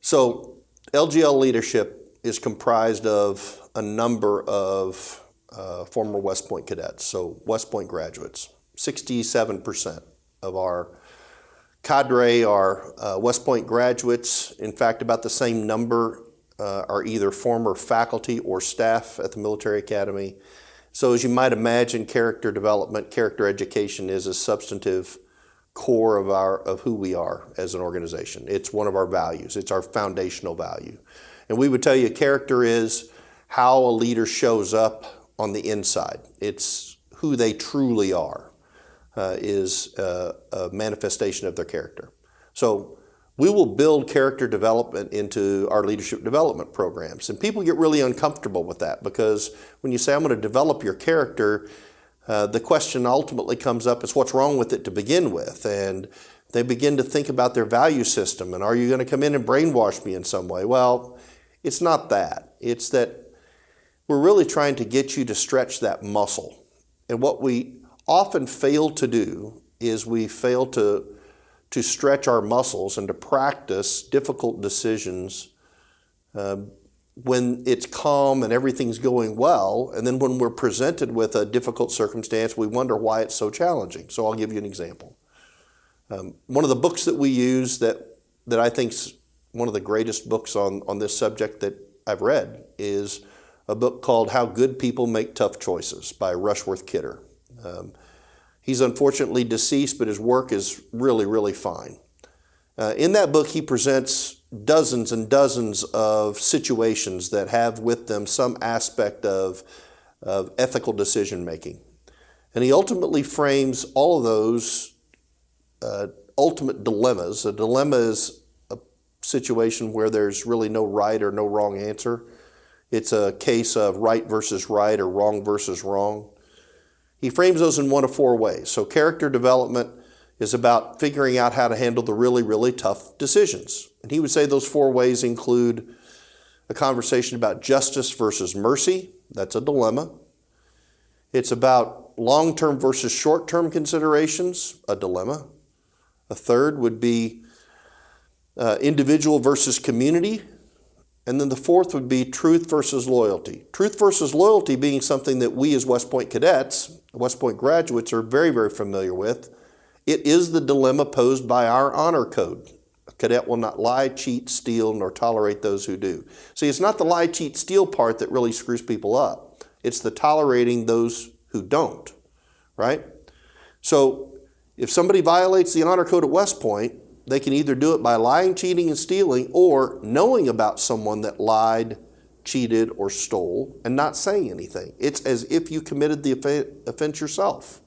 So LGL Leadership is comprised of a number of former West Point cadets, so West Point graduates. 67% of our cadre are West Point graduates. In fact, about the same number are either former faculty or staff at the military academy. So as you might imagine, character development, character education is a substantive core of who we are as an organization. It's one of our values. It's our foundational value. And we would tell you character is how a leader shows up on the inside. It's who they truly are, is a manifestation of their character. So we will build character development into our leadership development programs. And people get really uncomfortable with that because when you say, I'm going to develop your character, the question ultimately comes up is what's wrong with it to begin with? And they begin to think about their value system and are you going to come in and brainwash me in some way? Well, it's not that. It's that we're really trying to get you to stretch that muscle. And what we often fail to do is we fail to stretch our muscles and to practice difficult decisions when it's calm and everything's going well, and then when we're presented with a difficult circumstance, we wonder why it's so challenging. So I'll give you an example. One of the books that we use that I think is one of the greatest books on this subject that I've read is a book called How Good People Make Tough Choices by Rushworth Kidder. He's unfortunately deceased, but his work is really, really fine. In that book, he presents dozens and dozens of situations that have with them some aspect of ethical decision making. And he ultimately frames all of those ultimate dilemmas. A dilemma is a situation where there's really no right or no wrong answer. It's a case of right versus right or wrong versus wrong. He frames those in one of four ways. So character development is about figuring out how to handle the really, really tough decisions. And he would say those four ways include a conversation about justice versus mercy. That's a dilemma. It's about long-term versus short-term considerations, a dilemma. A third would be individual versus community. And then the fourth would be truth versus loyalty. Truth versus loyalty being something that we as West Point cadets, West Point graduates are very, very familiar with. It is the dilemma posed by our honor code. A cadet will not lie, cheat, steal, nor tolerate those who do. See, it's not the lie, cheat, steal part that really screws people up. It's the tolerating those who don't, right? So if somebody violates the honor code at West Point, they can either do it by lying, cheating, and stealing, or knowing about someone that lied, cheated, or stole, and not saying anything. It's as if you committed the offense yourself.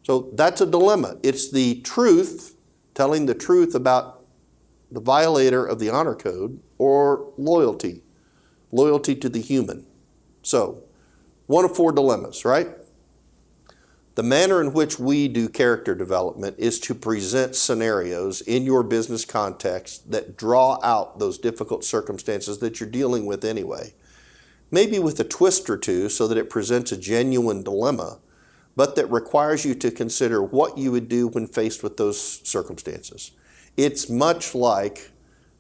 So that's a dilemma. It's the truth, telling the truth about the violator of the honor code, or loyalty to the human. So, one of four dilemmas, right? The manner in which we do character development is to present scenarios in your business context that draw out those difficult circumstances that you're dealing with anyway. Maybe with a twist or two so that it presents a genuine dilemma, but that requires you to consider what you would do when faced with those circumstances. It's much like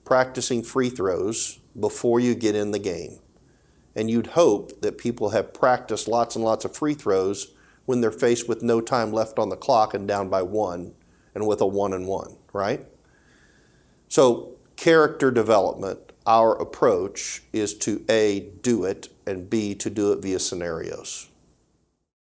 practicing free throws before you get in the game. And you'd hope that people have practiced lots and lots of free throws when they're faced with no time left on the clock and down by one and with a 1-and-1, right? So character development, our approach is to A, do it, and B, to do it via scenarios.